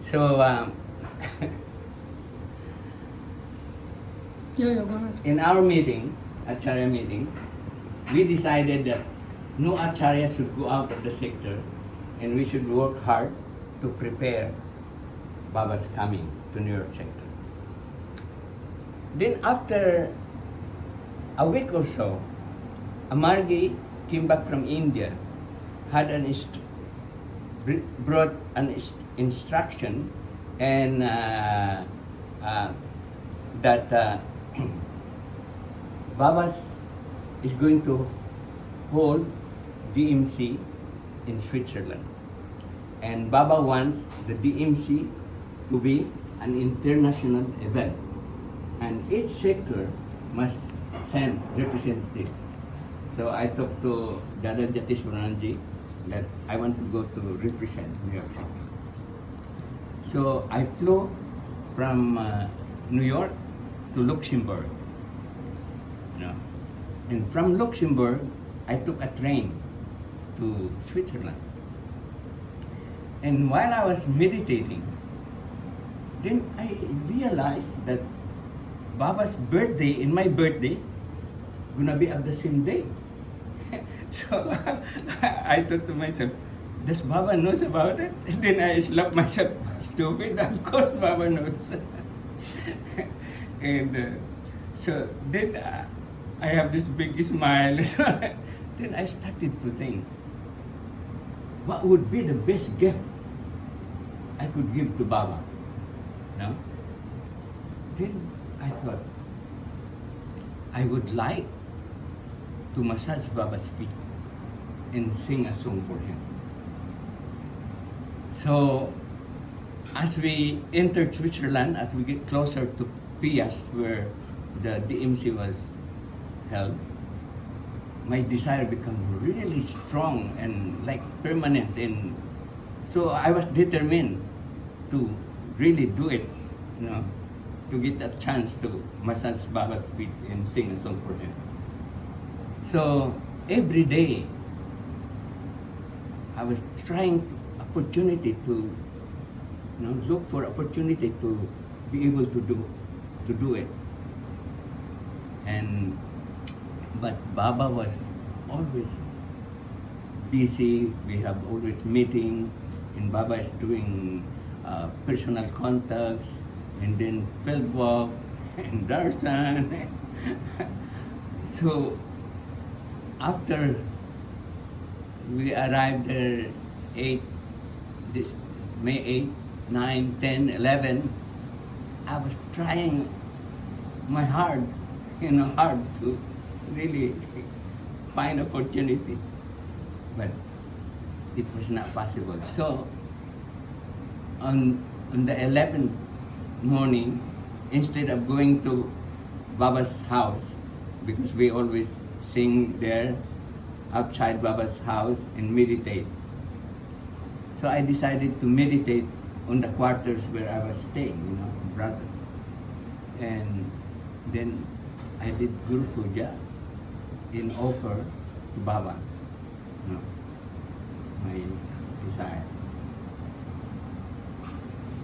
So, Go ahead. in our meeting, Acharya meeting, we decided that no Acharya should go out of the sector and we should work hard to prepare Baba's coming to New York sector. Then after a week or so, Amargi came back from India, had brought an instruction and that Baba's is going to hold DMC in Switzerland. And Baba wants the DMC to be an international event. And each sector must send representative. So I talked to Dada Jatiswaranji that I want to go to represent New York City. So I flew from New York to Luxembourg. And from Luxembourg, I took a train to Switzerland. And while I was meditating, then I realized that Baba's birthday and my birthday gonna be at the same day. So I thought to myself, does Baba knows about it? And then I slapped myself, stupid. Of course Baba knows. And so then I have this big smile. Then I started to think, what would be the best gift I could give to Baba? No? Then I thought, I would like to massage Baba's feet and sing a song for him. So, as we entered Switzerland, as we get closer to Pias, where the DMC was held, my desire became really strong and like permanent. And so I was determined to really do it, to get a chance to massage Baba's feet and sing a song for him. So every day, I was trying opportunity to, look for opportunity to be able to do it. But Baba was always busy. We have always meeting, and Baba is doing personal contacts, and then field walk and darshan. So after we arrived there May 8, 9, 10, 11, I was trying my hard to really find opportunity, but it was not possible. So on the 11th morning, instead of going to Baba's house, because we always sing there outside Baba's house and meditate, so I decided to meditate on the quarters where I was staying, brothers. And then I did Guru Puja in offer to Baba, my desire.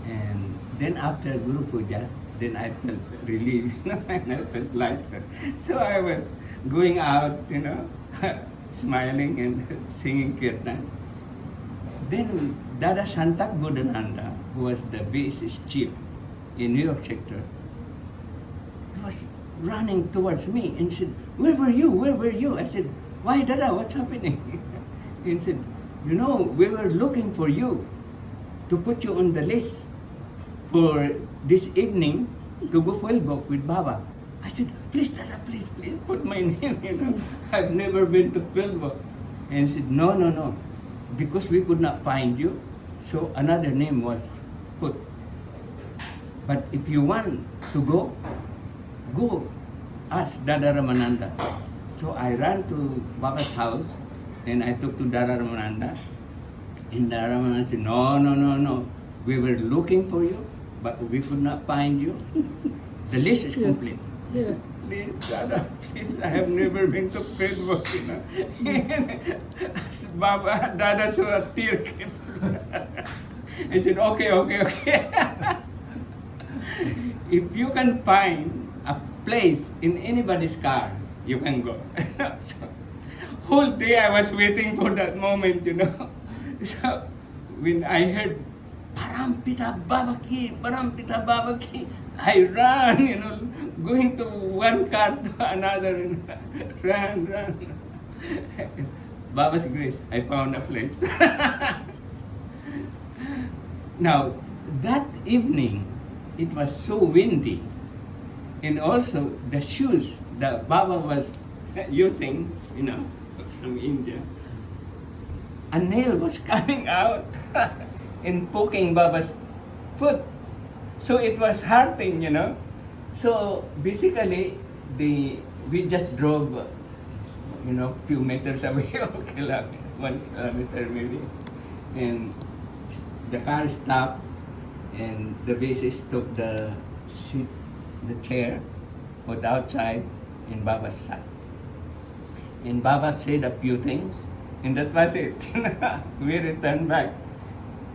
And then after Guru Puja, then I felt relieved, and I felt lighter. So I was going out, smiling and singing kirtan. Then Dada Sarvabodhananda, who was the basis chief in New York sector, was running towards me and said, where were you? Where were you? I said, why Dada, what's happening? And said, we were looking for you to put you on the list for this evening to go field walk with Baba. I said, please Dada, please put my name, I've never been to field walk. And he said, no, because we could not find you, so another name was put. But if you want to go ask Dada Ramananda. So I ran to Baba's house and I talked to Dada Ramananda. And Dada Ramananda said, no. We were looking for you, but we could not find you. The list is complete. Yeah. Please, Dada, please, I have never been to field. Baba, Dada saw a tear. I said, okay, okay, okay. If you can find a place in anybody's car, you can go. So, whole day I was waiting for that moment, you know. So when I heard Parampita Babaki, I ran, you know, going to one car to another, and run. Baba's grace, I found a place. Now, that evening, it was so windy, and also the shoes that Baba was using, you know, from India, a nail was coming out and poking Baba's foot. So it was hurting, you know. So basically, we just drove, you know, few meters away, 1 kilometer maybe, and the car stopped, and the bassist took the seat, the chair, put outside, and Baba sat. And Baba said a few things, and that was it. We returned back.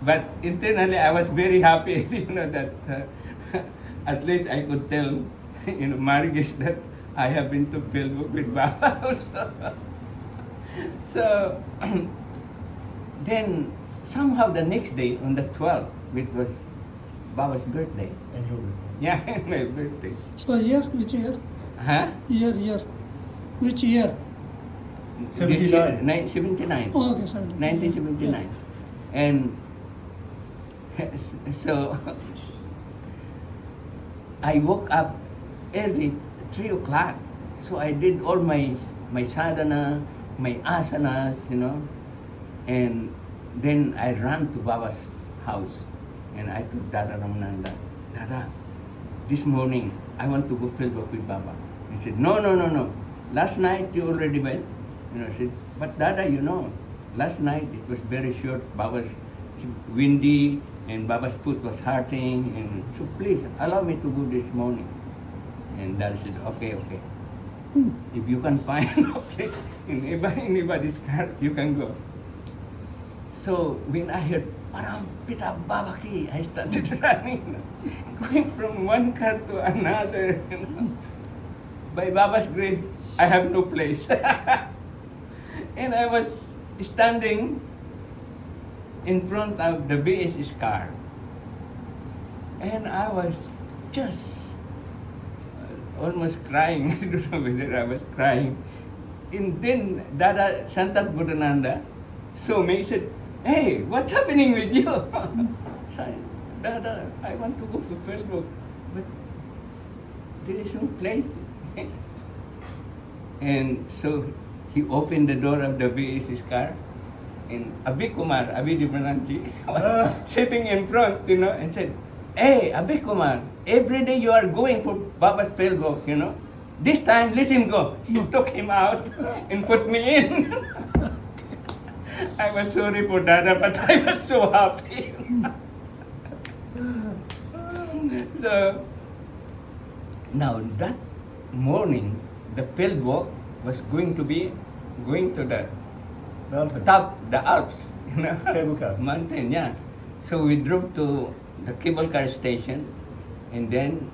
But internally, I was very happy, you know, that at least I could tell, you know, Margis that I have been to Philbook with Baba also. So then somehow the next day, on the 12th, which was Baba's birthday. And your birthday. Yeah, my birthday. So year, which year? Huh? Year. Which year? 79. 79. Oh, okay, 79. 1979. And so I woke up early, 3 o'clock. So I did all my sadhana, my asanas, you know, and then I ran to Baba's house, and I told Dada Ramananda, Dada, this morning I want to go Philbook with Baba. He said, no. Last night you already went. You know, I said, but Dada, you know, last night it was very short. Baba's windy, and Baba's foot was hurting, and so please allow me to go this morning. And Dada said, okay. If you can find a place in anybody's car, you can go. So when I heard Parampita Babaki, I started running, going from one car to another. You know. By Baba's grace, I have no place. And I was standing in front of the BS's car. And I was just almost crying. I don't know whether I was crying. And then Dada Sarvabodhananda saw me. He said, hey, what's happening with you? So, Dada, I want to go for Philbook, but there is no place. And so he opened the door of the BS's car, and Abhidivananji was sitting in front, you know, and said, hey, Abhikumar, every day you are going for Baba's Philbook, you know. This time, let him go. He took him out and put me in. I was sorry for Dada, but I was so happy. So, now that morning, the Philbook was going to the Mountain. top, the Alps, you know, Cable car. mountain, yeah. So we drove to the cable car station, and then,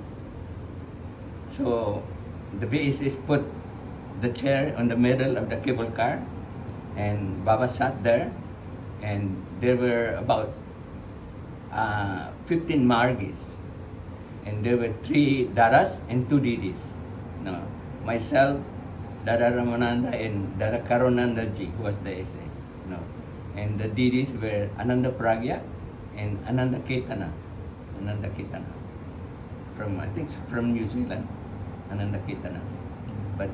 so the BSS put the chair on the middle of the cable car, and Baba sat there, and there were about 15 Margis, and there were 3 Dadas and 2 Didis. No, myself, Dada Ramananda, and Dada Karunanda Ji, who was the SS. No, and the Didis were Ananda Pragya and Ananda Ketana. From, I think, from New Zealand, Ananda Ketana. But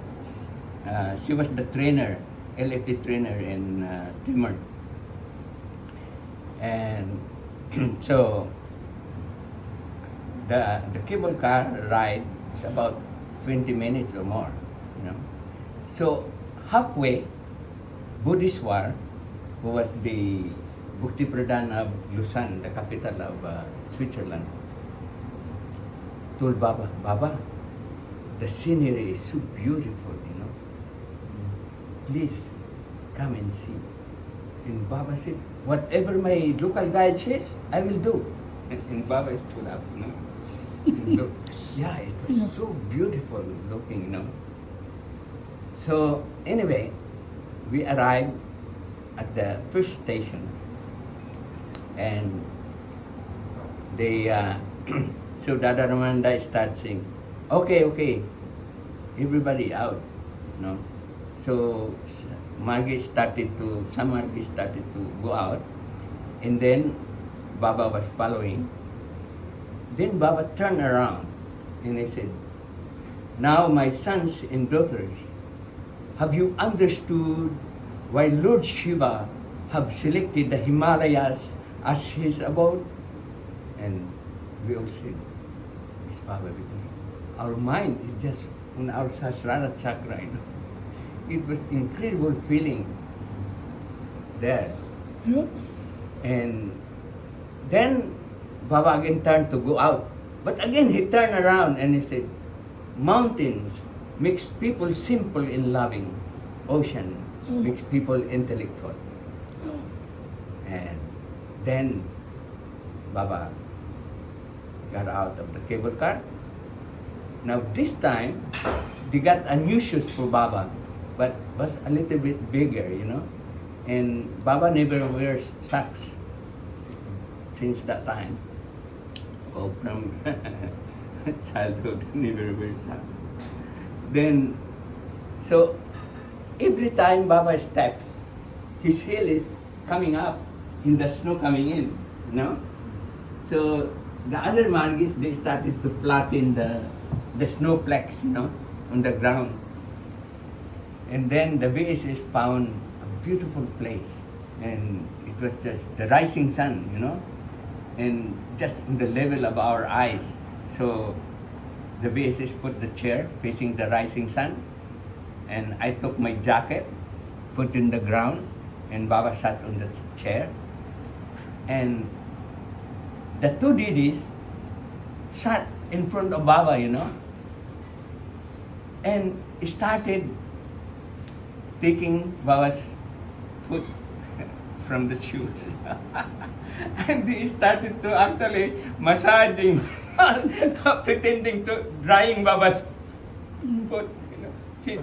she was the trainer, LFT trainer in Timor. And so the cable car ride is about 20 minutes or more, you know. So halfway, Buddhiswar, who was the Bukti Pradhan of Lausanne, the capital of Switzerland, told Baba, Baba, the scenery is so beautiful, you know. Please come and see. And Baba said, whatever my local guide says, I will do. And Baba stood up, and look. Yeah, it was so beautiful looking, So anyway, we arrived at the first station, and they, so Dada Ramananda started saying, okay, everybody out, So some Margis started to go out, and then Baba was following. Then Baba turned around and he said, now my sons and daughters, have you understood why Lord Shiva have selected the Himalayas as his abode? And we all said, yes, Baba, because our mind is just on our Sahasrara chakra, It was incredible feeling there. Yeah. And then Baba again turned to go out. But again he turned around and he said, mountains makes people simple and loving. Ocean makes people intellectual. And then Baba got out of the cable car. Now this time, they got a new shoes for Baba, but was a little bit bigger, And Baba never wears socks since that time. From childhood, never wears socks. Then, so every time Baba steps, his heel is coming up in the snow coming in, So the other Margis, they started to flatten the snowflakes, on the ground. And then the VSS found a beautiful place, and it was just the rising sun, and just in the level of our eyes. So the VSS put the chair facing the rising sun, and I took my jacket, put in the ground, and Baba sat on the chair. And the two didis sat in front of Baba, and started taking Baba's foot from the shoes. And they started to actually massaging, pretending to drying Baba's foot, feet,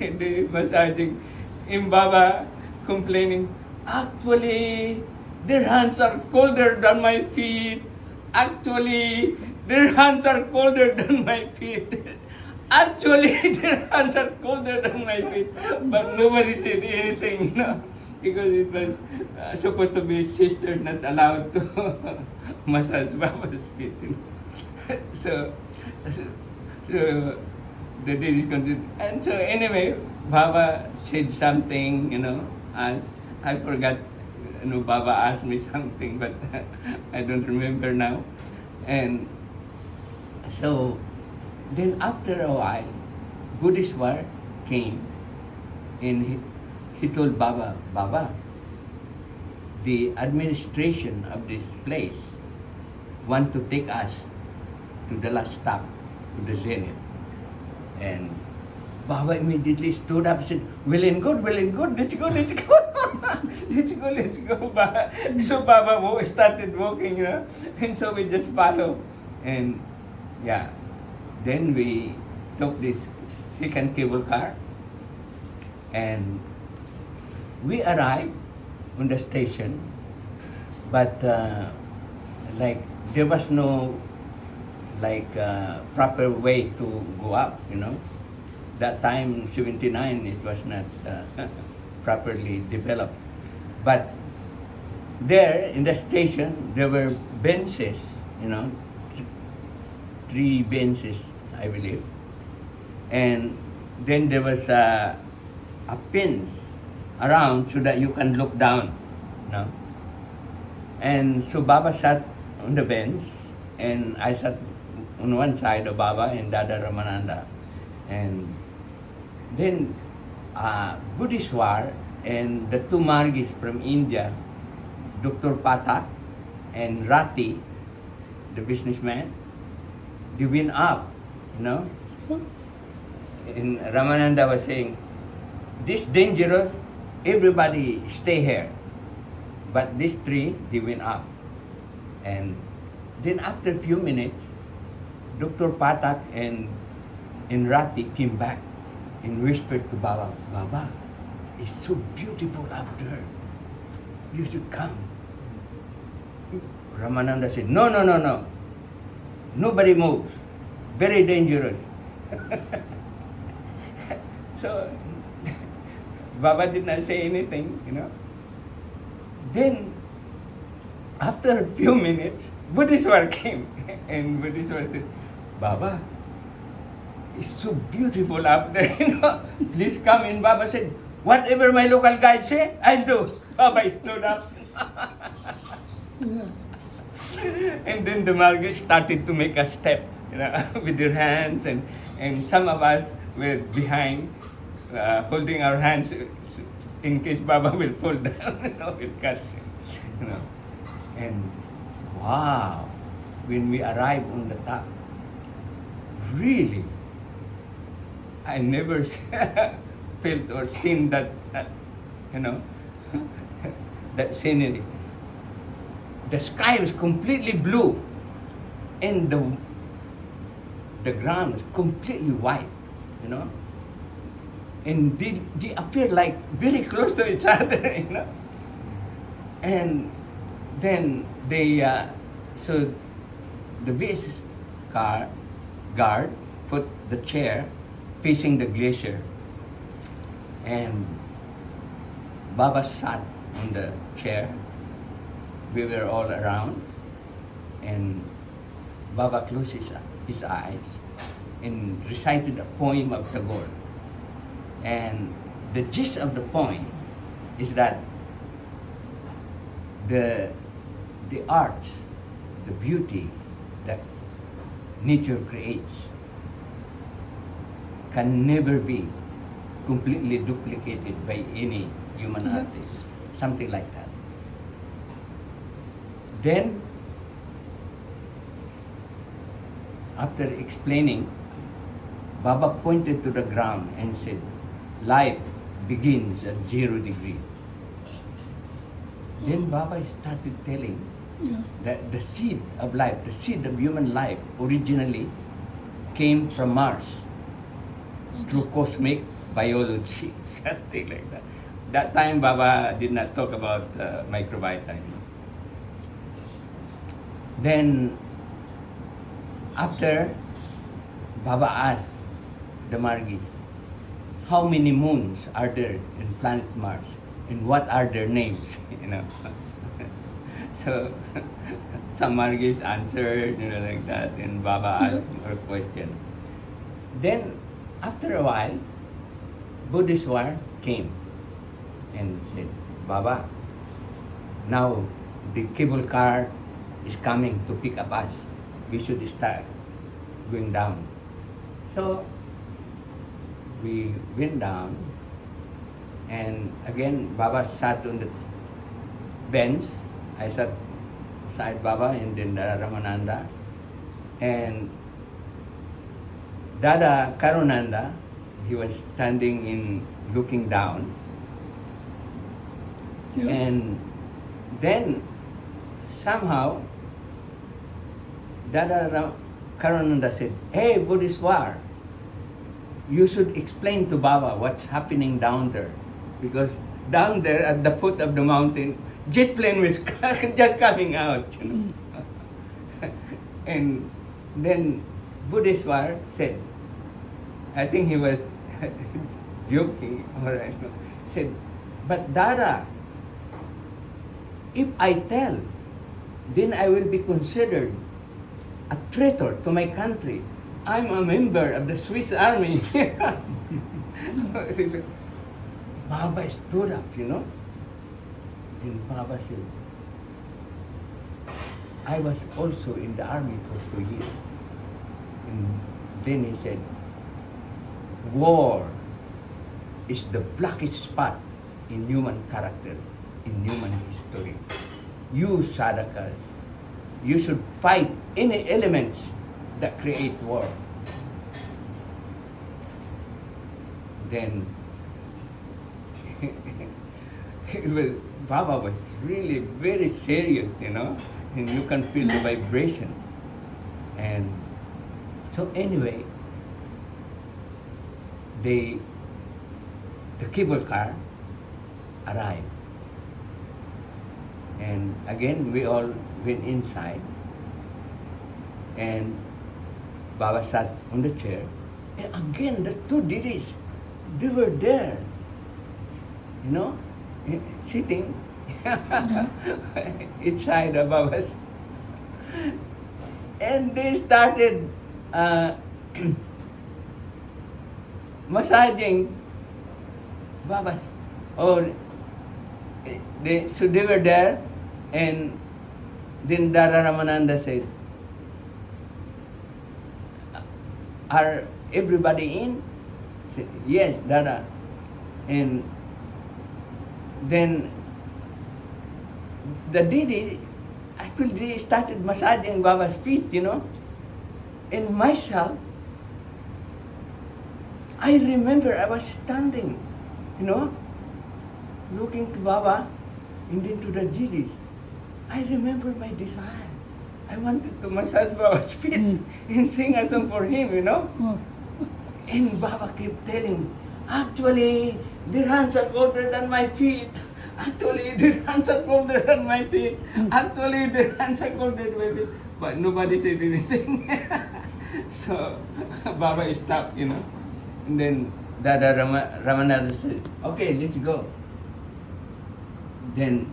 and they massaging. And Baba complaining, actually, their hands are colder than my feet. Actually, their hands are colder than my feet. Actually, their hands are colder than my feet. But nobody said anything, because it was supposed to be sister not allowed to massage Baba's feet. So the day is continued. And so anyway, Baba said something, as I forgot, Baba asked me something, but I don't remember now. And so then after a while, Buddhishwar came, and he told Baba, the administration of this place want to take us to the last stop, to the Zenith. And Baba immediately stood up and said, well and good, let's go. let's go. So Baba started walking, and so we just follow. And yeah, then we took this second cable car, and we arrived on the station, but there was no proper way to go up, That time, 79, it was not properly developed. But there in the station, there were benches, 3 benches, I believe. And then there was a fence around so that you can look down, And so Baba sat on the bench, and I sat on one side of Baba and Dada Ramananda. And then Buddhishwar and the 2 Margis from India, Dr. Pata and Rati, the businessman, they went up, And Ramananda was saying, this dangerous, everybody stay here. But this tree, they went up. And then after a few minutes, Dr. Patak and Rati came back and whispered to Baba, Baba, it's so beautiful up there. You should come. Ramananda said, no, no, no, no. Nobody moves. Very dangerous. So, Baba did not say anything, you know. Then, after a few minutes, Buddhiswar came. And Buddhiswar said, Baba, it's so beautiful up there, you know. Please come in. Baba said, whatever my local guide say, I'll do. Baba stood up. Yeah. And then the Marga started to make a step, you know, with their hands, and some of us were behind, holding our hands in case Baba will fall down, you know, will catch him, you know. And wow, when we arrived on the top, really, I never felt or seen that, you know, that scenery. The sky was completely blue, and the ground was completely white, you know. And they appeared like very close to each other, you know. And then so the VS guard put the chair facing the glacier, and Baba sat on the chair. We were all around, and Baba closed his eyes and recited a poem of Tagore. And the gist of the poem is that the arts, the beauty that nature creates can never be completely duplicated by any human artist, something like that. Then, after explaining, Baba pointed to the ground and said, life begins at 0 degree. Then Baba started telling that the seed of life, the seed of human life, originally came from Mars through cosmic biology, something like that. That time Baba did not talk about microbiota. Then, after Baba asked the Margis, how many moons are there in planet Mars, and what are their names? You know. So some Margis answered, you know, like that, and Baba asked her question. Then, after a while, Buddhiswar came and said, Baba, now the cable car is coming to pick up us. We should start going down. So we went down, and again Baba sat on the bench. I sat beside Baba, and then Ramananda, and Dada Karunanda, he was standing in looking down. Yeah. And then somehow Dada Karunanda said, hey Buddhiswar, you should explain to Baba what's happening down there. Because down there at the foot of the mountain, jet plane was just coming out, you know. And then Buddhiswar said, I think he was joking, or I don't know, said, but Dada, if I tell, then I will be considered a traitor to my country. I'm a member of the Swiss army. Baba stood up, you know. And Baba said, I was also in the army for 2 years. And then he said, war is the blackest spot in human character, in human history. You sadhakas, you should fight any elements that create war. Then it was, Baba was really very serious, and you can feel the vibration. And so anyway, the cable car arrived. And again, we all went inside. And Baba sat on the chair. And again, the two didis, they were there, sitting each side of Baba's. And they started massaging Baba's. So they were there, and then Dada Ramananda said, "Are everybody in?" I said, "Yes, Dada." And then the Didi, actually they started massaging Baba's feet, And myself, I remember I was standing, looking to Baba and then to the Didis. I remember my desire. I wanted to massage Baba's feet and sing a song for him, And Baba kept telling, actually, their hands are colder than my feet. Actually, their hands are colder than my feet. Actually, their hands are colder than my feet. But nobody said anything. So Baba stopped, And then Dada Ramananda said, "Okay, let's go." Then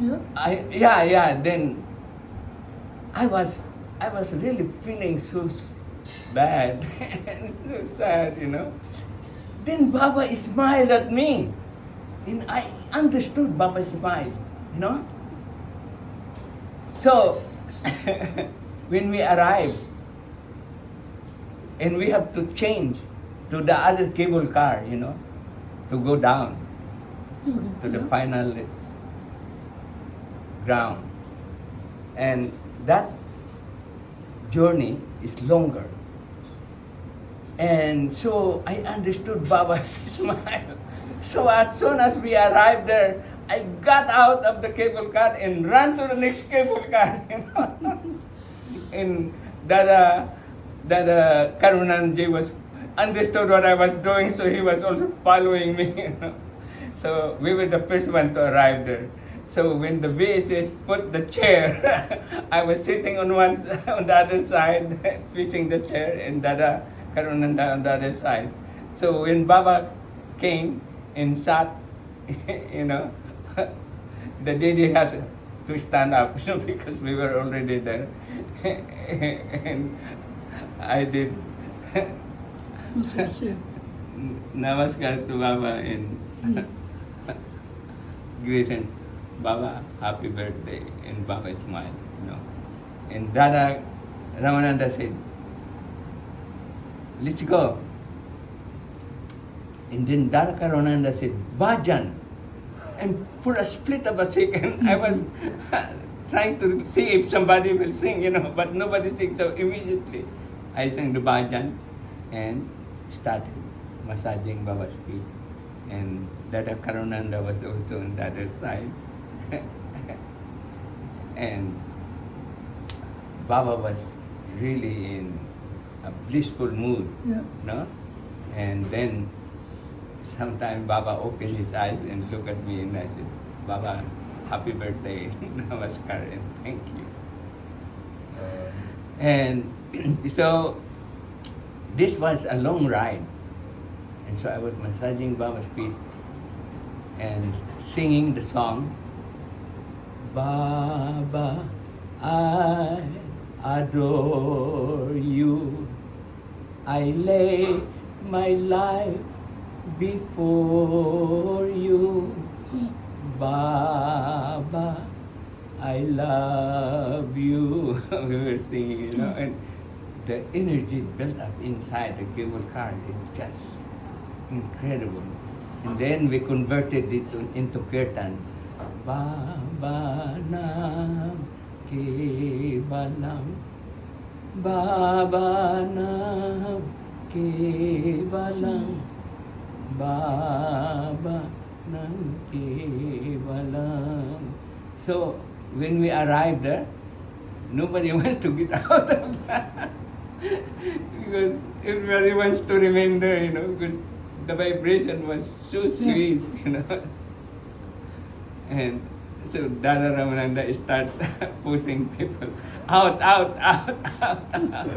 then I was really feeling so bad and so sad, Then Baba smiled at me. And I understood Baba's smile, So, when we arrived, and we have to change to the other cable car, to go down to the final ground. And that journey is longer. And so I understood Baba's smile. So as soon as we arrived there, I got out of the cable car and ran to the next cable car. And Dada Karunanji was understood what I was doing, so he was also following me. So we were the first one to arrive there. So when the VSS put the chair, I was sitting on on the other side, facing the chair, and Dada Karunanda on the other side. So when Baba came and sat, the Didi has to stand up, because we were already there. And I did namaskar to Baba and greet him. Baba, happy birthday, and Baba smiled, And Dada Ramananda said, "Let's go." And then Dada Ramananda said, "Bhajan." And for a split of a second, I was trying to see if somebody will sing, but nobody sings. So immediately, I sang the bhajan and started massaging Baba's feet. And Dada Karunanda was also on the other side. And Baba was really in a blissful mood, And then sometime Baba opened his eyes and looked at me, and I said, "Baba, happy birthday, namaskar, and thank you." And so this was a long ride. And so I was massaging Baba's feet and singing the song, "Baba, I adore you. I lay my life before you. Baba, I love you." We were singing, and the energy built up inside the cable car. It's just incredible. And then we converted it into kirtan. Baba Nam Kevalam, Baba Nam kevalam Baba Nang kevalam. So when we arrived there, nobody wants to get out of that because everybody wants to remain there, because the vibration was so sweet, And so Dada Ramananda started pushing people out, out, out, out, out.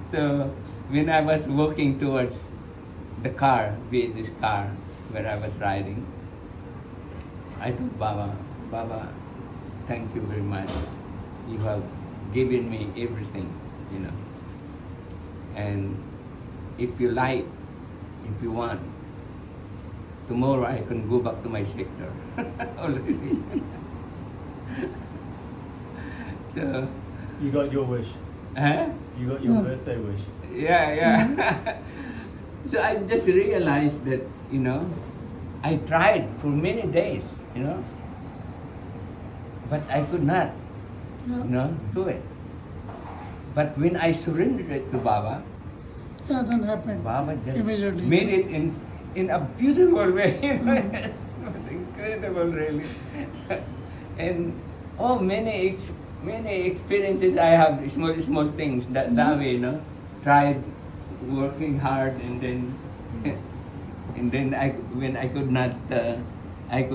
So when I was walking towards the car, this car where I was riding, I told Baba, thank you very much. You have given me everything, And if you like, if you want, tomorrow I can go back to my sector already. So You got your wish. huh? You got your Yeah. birthday wish. Yeah. So I just realized that, I tried for many days, but I could not, do it. But when I surrendered it to Baba, Yeah, that happened. Baba just Immediately. made it in a beautiful way. It's incredible, really. And many experiences I have, small things that way, tried working hard, and then when I could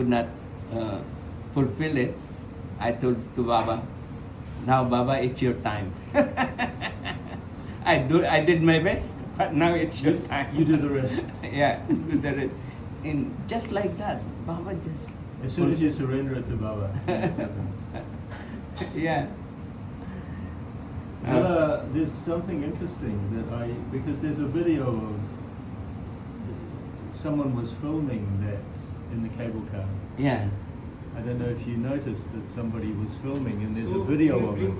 not fulfill it, I told to Baba, now Baba, it's your time. I did my best, but now it's your time. You do the rest. Yeah, do the rest. And just like that, Baba just. As soon as you surrender it to Baba, it happens. Yeah. There's something interesting because there's a video of someone was filming that in the cable car. Yeah. I don't know if you noticed that somebody was filming and there's a video of it.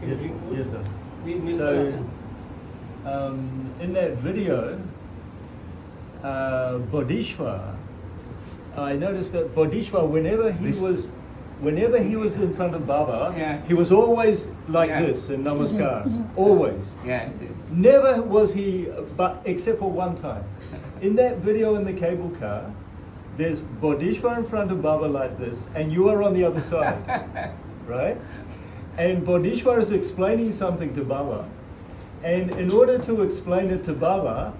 Yes, yes, sir. So, in that video, Bodhishva, I noticed that Bodhishva, whenever he was in front of Baba, Yeah. he was always like Yeah. this in namaskar, always. Yeah. Never was he, but except for one time. In that video in the cable car, there's Bodhishva in front of Baba like this, and you are on the other side, right? And Bodhishva is explaining something to Baba, and in order to explain it to Baba,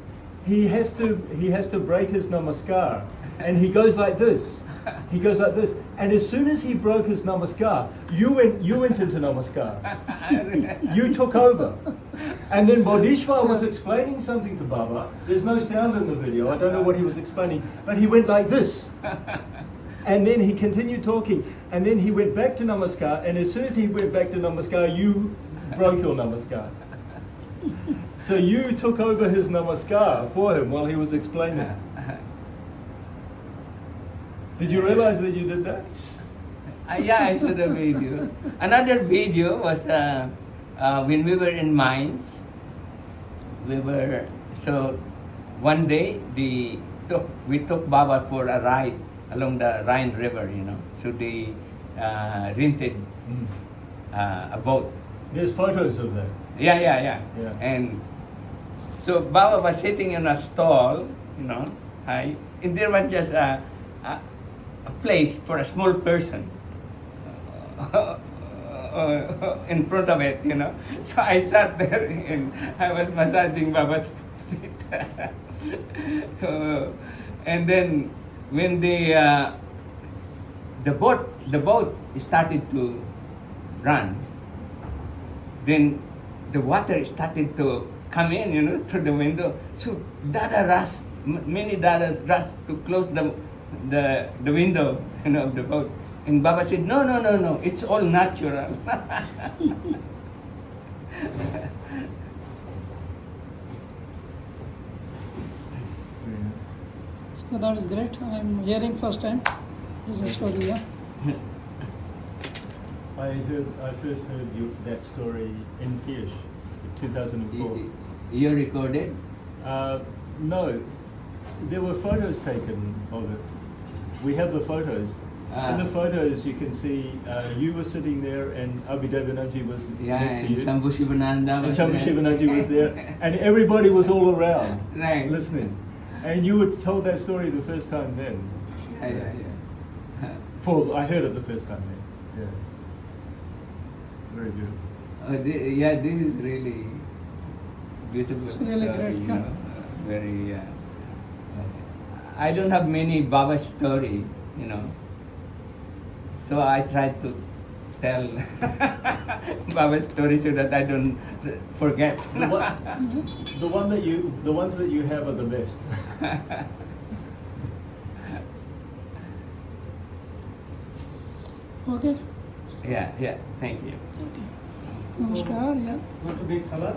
he has to break his namaskar, and he goes like this. He goes like this, and as soon as he broke his namaskar, you went into namaskar. You took over. And then Bodhishva was explaining something to Baba. There's no sound in the video. I don't know what he was explaining, but he went like this. And then he continued talking, and then he went back to namaskar, and as soon as he went back to namaskar, you broke your namaskar. So you took over his namaskar for him while he was explaining. Did you realize that you did that? Yeah, I saw the video. Another video was when we were in mines. So one day we took Baba for a ride along the Rhine River, So they rented a boat. There's photos of that. Yeah. Yeah. And so Baba was sitting in a stall, and there was just a place for a small person in front of it, So I sat there and I was massaging Baba's feet. And then when the boat started to run, then the water started to come in, through the window. So many Dadas rushed to close the window, of the boat. And Baba said, no, it's all natural. So that is great. I'm hearing first time. This is a story, yeah. I first heard that story in Kiev, 2004. You recorded? No, there were photos taken of it. We have the photos. In the photos, you can see you were sitting there, and Abhidevanaji was Yeah, next to and you. Shambhu Shivananda And was Shambhu there. Shivananda was there, and everybody was all around, Right. listening. And you would told that story the first time then. Yeah. I heard it the first time then. Yeah. Very beautiful. Yeah, this is really beautiful. It's really story, great, you yeah. know, very. I don't have many Baba story, you know. So I try to tell Baba story so that I don't forget. The ones that you have are the best. Okay. Yeah. Thank you. Namaskar, yeah. Want to make salad?